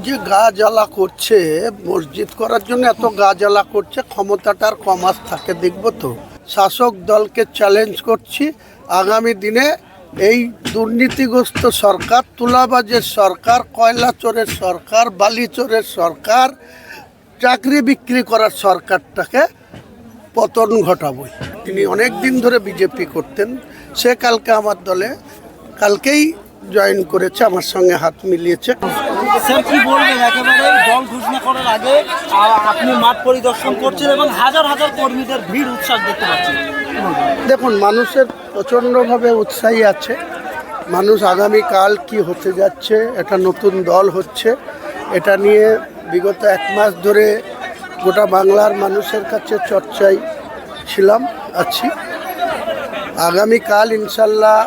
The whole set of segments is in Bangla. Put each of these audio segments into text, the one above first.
যে গা জ্বালা করছে, মসজিদ করার জন্য এত গা জ্বালা করছে, ক্ষমতাটার কমাস থাকে দেখবো তো। শাসক দলকে চ্যালেঞ্জ করছি, আগামী দিনে এই দুর্নীতিগ্রস্ত সরকার, তুলাবাজের সরকার, কয়লা চোরের সরকার, বালি চোরের সরকার, চাকরি বিক্রি করার সরকারটাকে পতন ঘটাবই। তিনি অনেক দিন ধরে বিজেপি করতেন, সে কালকে আমার দলে কালকেই জয়েন করেছে, আমার সঙ্গে হাত মিলিয়েছে। স্যার কি বলবেন, একেবারে দল ঘোষণা করার আগে আপনি মাঠ পরিদর্শন করছেন এবং হাজার হাজার কর্মীদের ভিড় উৎসাহ দেখতে পাচ্ছেন। দেখুন, মানুষের প্রচণ্ডভাবে উৎসাহী আছে। মানুষ আগামীকাল কি হতে যাচ্ছে, একটা নতুন দল হচ্ছে, এটা নিয়ে বিগত 1 মাস ধরে গোটা বাংলার মানুষের কাছে চর্চায় আছি। আগামীকাল ইনশাল্লাহ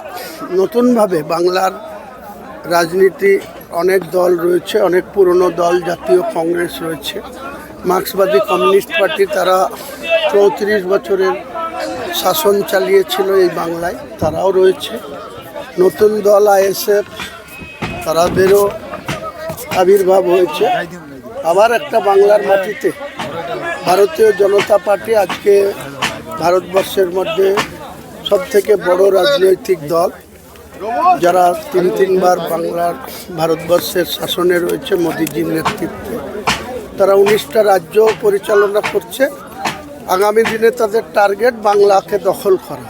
নতুনভাবে বাংলার রাজনীতি, অনেক দল রয়েছে, অনেক পুরনো দল, জাতীয় কংগ্রেস রয়েছে, মার্ক্সবাদী কমিউনিস্ট পার্টি, তারা 34 বছরের শাসন চালিয়েছিল এই বাংলায়, তারাও রয়েছে। নতুন দল আইএসএফ, তাদেরও আবির্ভাব হয়েছে। আবার একটা বাংলার মাটিতে ভারতীয় জনতা পার্টি, আজকে ভারতবর্ষের মধ্যে সবথেকে বড় রাজনৈতিক দল, যারা 3বার বাংলার ভারতবর্ষের শাসনে রয়েছে মোদিজির নেতৃত্বে। তারা 19টা রাজ্য পরিচালনা করছে। আগামী দিনে তাদের টার্গেট বাংলাকে দখল করা,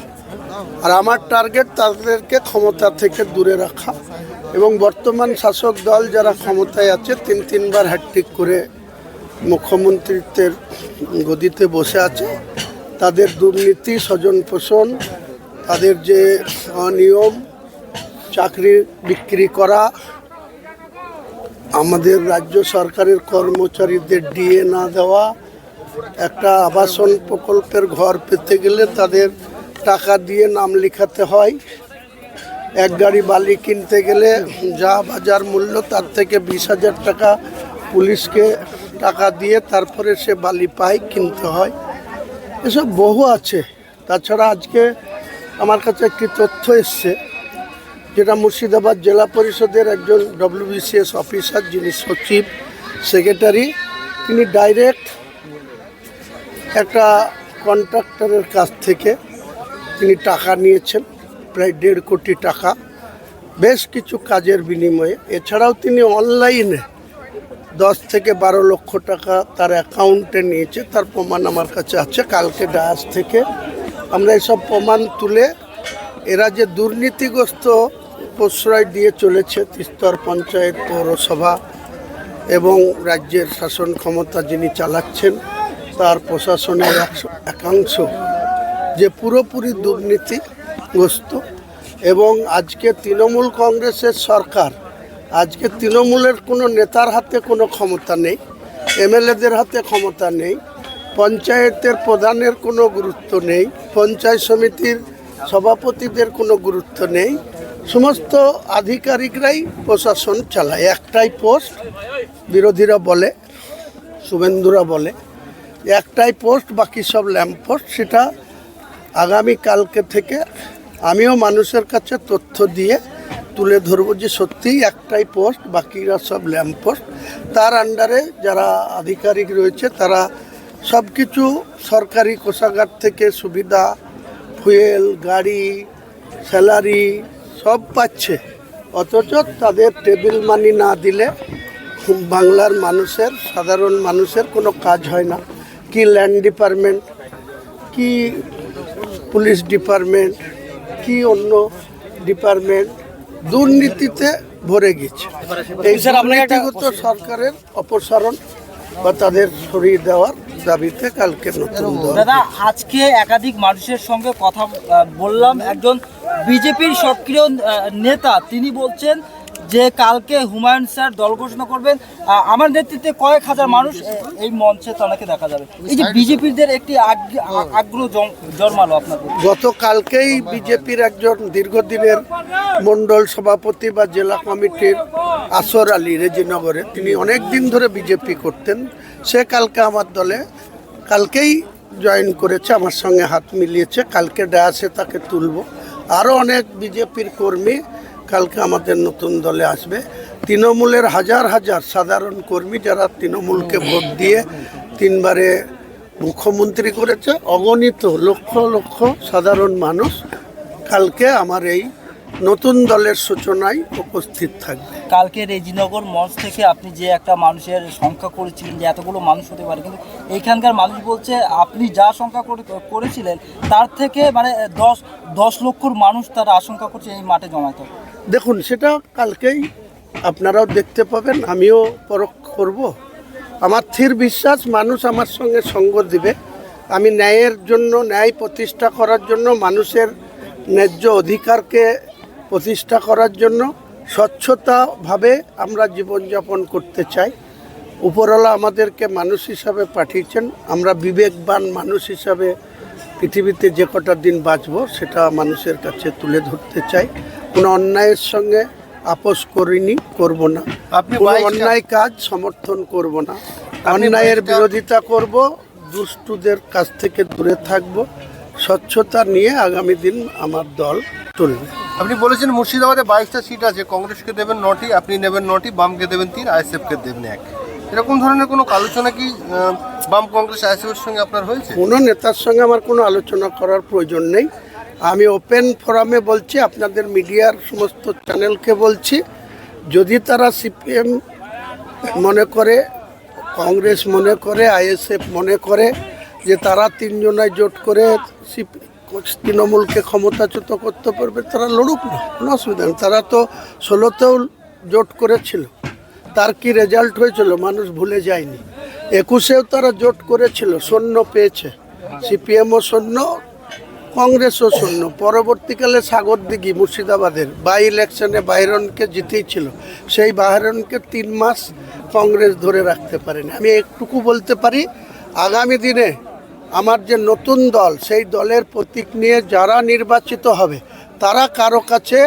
আর আমার টার্গেট তাদেরকে ক্ষমতা থেকে দূরে রাখা। এবং বর্তমান শাসক দল যারা ক্ষমতায় আছে, 3বার হ্যাট্রিক করে মুখ্যমন্ত্রীত্বের গদিতে বসে আছে, তাদের দুর্নীতি, স্বজন পোষণ, তাদের যে অনিয়ম, চাকরি বিক্রি করা, আমাদের রাজ্য সরকারের কর্মচারীদের ডিএ না দেওয়া, একটা আবাসন প্রকল্পের ঘর পেতে গেলে তাদের টাকা দিয়ে নাম লেখাতে হয়, এক গাড়ি বালি কিনতে গেলে যা বাজার মূল্য তার থেকে 20,000 টাকা পুলিশকে টাকা দিয়ে তারপরে সে বালি পায়, কিনতে হয়। এসব বহু আছে। তাছাড়া আজকে আমার কাছে একটি তথ্য এসছে, যেটা মুর্শিদাবাদ জেলা পরিষদের একজন WBCS অফিসার, যিনি সচিব সেক্রেটারি, তিনি ডাইরেক্ট একটা কন্ট্রাক্টরের কাছ থেকে তিনি টাকা নিয়েছেন, প্রায় 1.5 কোটি টাকা, বেশ কিছু কাজের বিনিময়ে। এছাড়াও তিনি অনলাইনে 10 থেকে 12 লক্ষ টাকা তার অ্যাকাউন্টে নিয়েছে, তার প্রমাণ আমার কাছে আছে। কালকে ডায়াস থেকে আমরা এসব প্রমাণ তুলে, এরা যে দুর্নীতিগ্রস্ত প্রশ্রয় দিয়ে চলেছে, তিস্তর পঞ্চায়েত, পৌরসভা এবং রাজ্যের শাসন ক্ষমতা যিনি চালাচ্ছেন, তার প্রশাসনের একাংশ যে পুরোপুরি দুর্নীতিগ্রস্ত। এবং আজকে তৃণমূল কংগ্রেসের সরকার, আজকে তৃণমূলের কোনো নেতার হাতে কোনো ক্ষমতা নেই, এমএলএদের হাতে ক্ষমতা নেই, পঞ্চায়েতের প্রধানের কোনো গুরুত্ব নেই, পঞ্চায়েত সমিতির সভাপতিদের কোনো গুরুত্ব নেই, সমস্ত আধিকারিকরাই প্রশাসন চালায়। একটাই পোস্ট, বিরোধীরা বলে, শুভেন্দুরা বলে একটাই পোস্ট, বাকি সব ল্যাম্প পোস্ট। সেটা আগামীকালকে থেকে আমিও মানুষের কাছে তথ্য দিয়ে তুলে ধরবো যে সত্যিই একটাই পোস্ট, বাকিরা সব ল্যাম্প পোস্ট। তার আন্ডারে যারা আধিকারিক রয়েছে, তারা সব কিছু সরকারি কোষাগার থেকে সুবিধা, ফুয়েল, গাড়ি, স্যালারি সব পাচ্ছে, অথচ তাদের টেবিল মানি না দিলে বাংলার মানুষের, সাধারণ মানুষের কোনো কাজ হয় না। কি ল্যান্ড ডিপার্টমেন্ট, কি পুলিশ ডিপার্টমেন্ট, কি অন্য ডিপার্টমেন্ট দুর্নীতিতে ভরে গেছে। এই দুর্নীতিগত সরকারের অপসারণ বা তাদের সরিয়ে দেওয়ার দাবিতে কালকে নতুন দল। দাদা, আজকে একাধিক মানুষের সঙ্গে কথা বললাম, একজন বিজেপির সক্রিয় নেতা, তিনি বলছেন যে কালকে হুমায়ুন স্যার দল ঘোষণা করবেন, আমার নেতৃত্বে কয়েক হাজার মানুষ এই মঞ্চে তাকে দেখা যাবে। এই যে বিজেপিদের একটি আগ্রহ জন্মালো আপনাদের। গতকালকেই বিজেপির একজন দীর্ঘদিনের মণ্ডল সভাপতি বা জেলা কমিটির আসর আলী রেজিনগরে, তিনি অনেক দিন ধরে বিজেপি করতেন, সে কালকে আমার দলে কালকেই জয়েন করেছে, আমার সঙ্গে হাত মিলিয়েছে। কালকে ডায়াসে তাকে তুলব। আরও অনেক বিজেপির কর্মী কালকে আমাদের নতুন দলে আসবে। তৃণমূলের হাজার হাজার সাধারণ কর্মী যারা তৃণমূলকে ভোট দিয়ে 3বারে মুখ্যমন্ত্রী করেছে, অগণিত লক্ষ লক্ষ সাধারণ মানুষ কালকে আমার এই নতুন দলের সূচনায় উপস্থিত থাকবে। কালকে রেজিনগর মঞ্চ থেকে আপনি যে একটা মানুষের সংখ্যা করেছিলেন যে এতগুলো মানুষ হতে পারে, কিন্তু এইখানকার মানুষ বলছে আপনি যা সংখ্যা করেছিলেন তার থেকে মানে 10 লক্ষর মানুষ তারা আশঙ্কা করছে এই মাঠে জমাতে। দেখুন, সেটা কালকেই আপনারাও দেখতে পাবেন, আমিও পরখ করব। আমার স্থির বিশ্বাস মানুষ আমার সঙ্গে সঙ্গ দিবে। আমি ন্যায়ের জন্য, ন্যায় প্রতিষ্ঠা করার জন্য, মানুষের ন্যায্য অধিকারকে প্রতিষ্ঠা করার জন্য স্বচ্ছতাভাবে আমরা জীবনযাপন করতে চাই। উপরওয়ালা আমাদেরকে মানুষ হিসাবে পাঠিয়েছেন, আমরা বিবেকবান মানুষ হিসাবে পৃথিবীতে যে কটা দিন বাঁচব সেটা মানুষের কাছে তুলে ধরতে চাই। কোনো অন্যায়ের সঙ্গে আপোষ করিনি, করব না। আপনি কোনো অন্যায় কাজ সমর্থন করব না, অন্যায়ের বিরোধিতা করব, দুষ্টুদের কাছ থেকে দূরে থাকব। স্বচ্ছতা নিয়ে আগামী দিন আমার দল চলবে। আপনি বলেছেন মুর্শিদাবাদে 22টা সিট আছে, কংগ্রেসকে দেবেন 9টি, আপনি নেবেন 9টি, বামকে দেবেন 3, আইএসএফকে দেবেন 1। এরকম ধরনের কোনো আলোচনা কি বাম কংগ্রেস আইএসএফের সঙ্গে আপনার হয়েছে? কোনো নেতার সঙ্গে আমার কোনো আলোচনা করার প্রয়োজন নেই। আমি ওপেন ফোরামে বলছি, আপনাদের মিডিয়ার সমস্ত চ্যানেলকে বলছি, যদি তারা সিপিএম মনে করে, কংগ্রেস মনে করে, আইএসএফ মনে করে যে তারা 3 জনায় জোট করে তৃণমূলকে ক্ষমতাচ্যুত করতে পারবে, তারা লড়ুক না, কোনো অসুবিধা নেই। তারা তো 16তেও জোট করেছিল, তার কি রেজাল্ট হয়েছিল মানুষ ভুলে যায়নি। 21এও তারা জোট করেছিল, শূন্য পেয়েছে, সিপিএমও শূন্য, কংগ্রেসও শূন্য। পরবর্তীকালে সাগরদিঘি মুর্শিদাবাদের বাই ইলেকশনে বাইরনকে জিতেছিল, সেই বাইরনকে 3 মাস কংগ্রেস ধরে রাখতে পারেনি। আমি একটুকু বলতে পারি, আগামী দিনে আমার যে নতুন দল, সেই দলের প্রতীক নিয়ে যারা নির্বাচিত হবে তারা কারো কাছে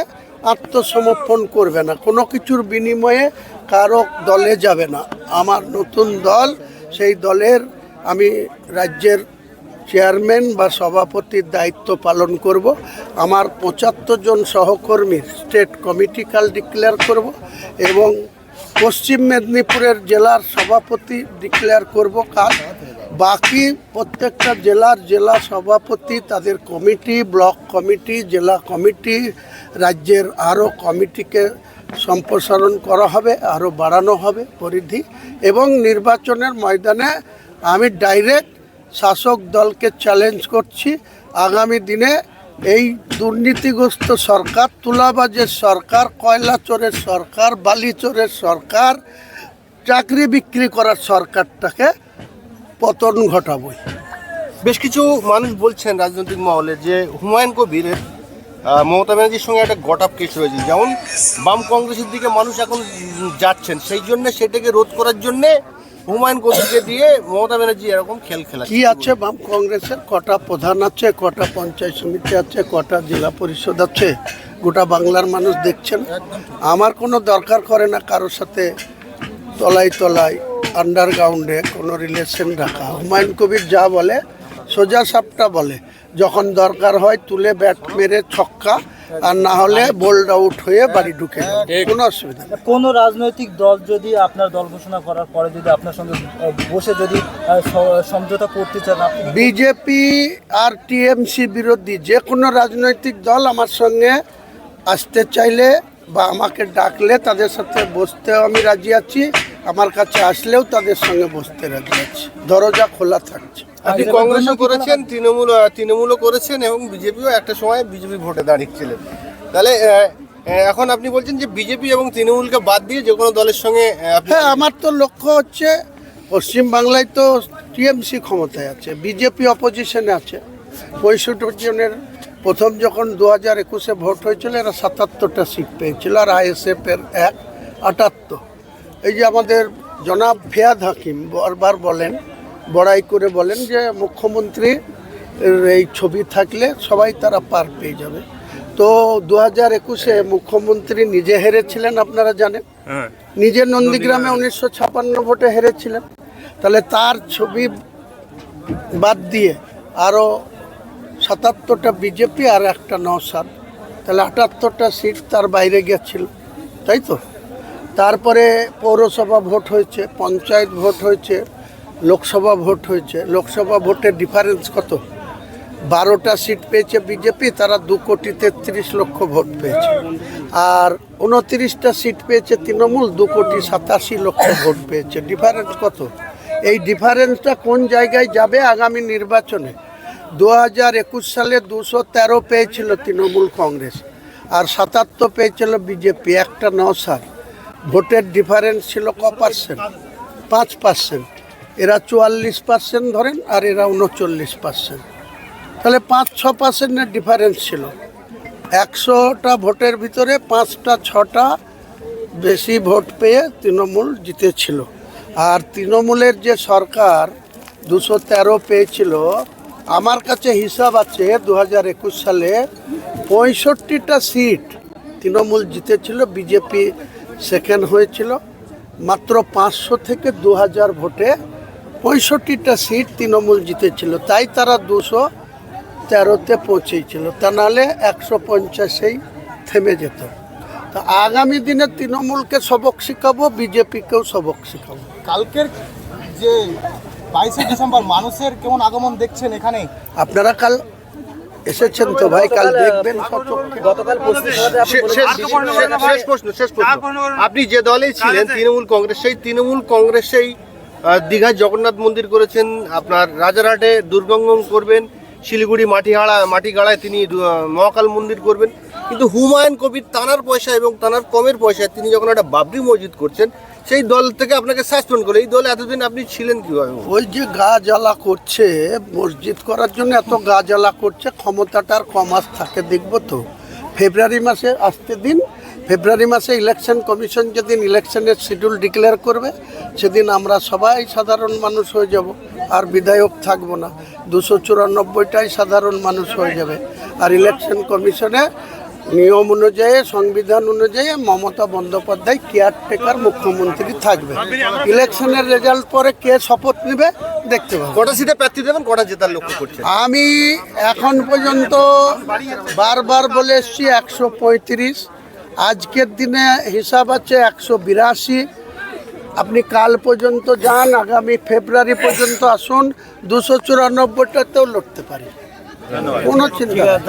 আত্মসমর্পণ করবে না, কোনো কিছুর বিনিময়ে কারো দলে যাবে না। আমার নতুন দল, সেই দলের আমি রাজ্যের চেয়ারম্যান বা সভাপতির দায়িত্ব পালন করব। আমার 75 জন সহকর্মীর স্টেট কমিটি কাল ডিক্লেয়ার করব এবং পশ্চিম মেদিনীপুরের জেলার সভাপতি ডিক্লেয়ার করব কাল। বাকি প্রত্যেকটা জেলার জেলা সভাপতি, তাদের কমিটি, ব্লক কমিটি, জেলা কমিটি, রাজ্যের আরও কমিটিকে সম্প্রসারণ করা হবে, আরও বাড়ানো হবে পরিধি। এবং নির্বাচনের ময়দানে আমি ডাইরেক্ট শাসক দলকে চ্যালেঞ্জ করছি, আগামী দিনে এই দুর্নীতিগ্রস্ত সরকার, তুলাবাজের সরকার, কয়লা চোরের সরকার, বালি চোরের সরকার, চাকরি বিক্রি করার সরকারটাকে পতন ঘটাবই। বেশ কিছু মানুষ বলছেন রাজনৈতিক মহলে যে হুমায়ুন কবিরের মমতা ব্যানার্জির সঙ্গে একটা গট-আপ কেস রয়েছে, যেমন বাম কংগ্রেসের দিকে মানুষ এখন যাচ্ছেন, সেই জন্য সেটাকে রোধ করার জন্যে হুমায়ুন কবিরকে দিয়ে মমতা ব্যানার্জি এরকম খেলা কি আছে? বাম কংগ্রেসের কটা প্রধান আছে, কটা পঞ্চায়েত সমিতি আছে, কটা জেলা পরিষদ আছে, গোটা বাংলার মানুষ দেখছেন। আমার কোনো দরকার করে না কারোর সাথে তলায় তলায় আন্ডারগ্রাউন্ডে কোনো রিলেশন রাখা। হুমায়ুন কবির যা বলে সোজা সাপটা বলে, যখন দরকার হয় তুলে ব্যাট মেরে ছক্কা, আর না হলে বোল্ড আউট হয়ে বাড়ি ঢুকে যাবে, কোনো অসুবিধা নেই। কোনো রাজনৈতিক দল যদি আপনার দল ঘোষণা করার পরে যদি আপনার সঙ্গে বসে যদি সমঝোতা করতে চান, বিজেপি আর টিএমসি বিরোধী যে কোনো রাজনৈতিক দল আমার সঙ্গে আসতে চাইলে বা আমাকে ডাকলে তাদের সাথে বসতেও আমি রাজি আছি, আমার কাছে আসলেও তাদের সঙ্গে বসতে রাজি আছি, দরজা খোলা থাকছে। আপনি কংগ্রেসও করেছেন, তৃণমূলও করেছেন এবং বিজেপিও একটা সময় বিজেপি ভোটে দাঁড়িয়েছিলেন, তাহলে এখন আপনি বলছেন যে বিজেপি এবং তৃণমূলকে বাদ দিয়ে যে কোনো দলের সঙ্গে হ্যাঁ, আমার তো লক্ষ্য হচ্ছে পশ্চিমবাংলায় তো টিএমসি ক্ষমতায় আছে, বিজেপি অপোজিশনে আছে। 65 জনের প্রথম যখন 2021-এ ভোট হয়েছিল এরা 77টা সিট পেয়েছিল, আর আইএসএফের 78। এই যে আমাদের জনাব ফিয়াদ হাকিম বারবার বলেন, বড়াই করে বলেন যে মুখ্যমন্ত্রী এই ছবি থাকলে সবাই তারা পার পেয়ে যাবে। তো 2021-এ মুখ্যমন্ত্রী নিজে হেরেছিলেন, আপনারা জানেন, নিজে নন্দীগ্রামে 1956 ভোটে হেরেছিলেন। তাহলে তার ছবি বাদ দিয়ে আরও 77টা বিজেপি আর একটা নওশাদ, তাহলে 78টা সিট তার বাইরে গেছিল, তাই তো। তারপরে পৌরসভা ভোট হয়েছে, পঞ্চায়েত ভোট হয়েছে, লোকসভা ভোট হয়েছে। লোকসভা ভোটের ডিফারেন্স কত? 12টা সিট পেয়েছে বিজেপি, তারা 2,33,00,000 ভোট পেয়েছে। আর 29টা সিট পেয়েছে তৃণমূল, 2,87,00,000 ভোট পেয়েছে। ডিফারেন্স কত? এই ডিফারেন্সটা কোন জায়গায় যাবে আগামী নির্বাচনে? 2021 সালে 213 পেয়েছিল তৃণমূল কংগ্রেস, আর 77 পেয়েছিল বিজেপি, একটা 9 ভোটের ডিফারেন্স ছিল ক পার্সেন্ট? 5%। এরা 44% ধরেন, আর এরা 39%। তাহলে 5-6%-এর ডিফারেন্স ছিল। 100টা ভোটের ভিতরে 5টা 6টা বেশি ভোট পেয়ে তৃণমূল জিতেছিল। আর তৃণমূলের যে সরকার 213 পেয়েছিল, আমার কাছে হিসাব আছে 2021 সালে 65টা সিট তৃণমূল জিতেছিল, বিজেপি সেকেন্ড হয়েছিল। মাত্র 500 থেকে 2000 ভোটে 65টা সিট তৃণমূল জিতেছিল, তাই তারা 213-তে পৌঁছেছিল। তা নাহলে 150-এই থেমে যেত। তা আগামী দিনে তৃণমূলকে সবক শিখাবো, বিজেপিকেও সবক শিখাবো। কালকের যে 22শে ডিসেম্বর মানুষের কেমন আগমন দেখছেন এখানে? আপনারা কাল এসেছেন তো ভাই, কাল দেখবেন সচক্ষে। গতকাল শেষ প্রশ্ন। আপনি যে দলে ছিলেন তৃণমূল কংগ্রেস, সেই তৃণমূল কংগ্রেসেই দীঘায় জগন্নাথ মন্দির করেছেন, আপনার রাজারহাটে দুর্গঙ্গম করবেন, শিলিগুড়ি মাটিগাড়ায় তিনি মহাকাল মন্দির করবেন। কিন্তু হুমায়ুন কবির তানার পয়সা এবং তানার কমের পয়সায় তিনি যখন একটা বাবরি মসজিদ করছেন, সেই দল থেকে আপনাকে সাসপেন্ড করে। এই দলে এতদিন আপনি ছিলেন কিভাবে? ওই যে গা জ্বালা করছে, মসজিদ করার জন্য এত গা জ্বালা করছে, ক্ষমতাটার কমাস থাকে দেখবো তো। ফেব্রুয়ারি মাসে আসতে দিন, ফেব্রুয়ারি মাসে ইলেকশন কমিশন যেদিন ইলেকশনের শিডিউল ডিক্লেয়ার করবে, সেদিন আমরা সবাই সাধারণ মানুষ হয়ে যাব, আর বিধায়ক থাকবো না। 294টাই সাধারণ মানুষ হয়ে যাবে। আর ইলেকশন কমিশনে নিয়ম অনুযায়ী, সংবিধান অনুযায়ী মমতা বন্দ্যোপাধ্যায় কেয়ারটেকার মুখ্যমন্ত্রী থাকবে। ইলেকশনের রেজাল্ট পরে কে শপথ নেবে দেখতে পাবো। কটা সিটে প্রার্থী দেবেন, কটা জেতার লক্ষ্য করছেন? আমি এখন পর্যন্ত বারবার বলে এসছি 135। আজকের দিনে হিসাব আছে 182। আপনি কাল পর্যন্ত যান, আগামী ফেব্রুয়ারি পর্যন্ত আসুন, 294টাতেও লড়তে পারি, কোনো চিন্তা নেই।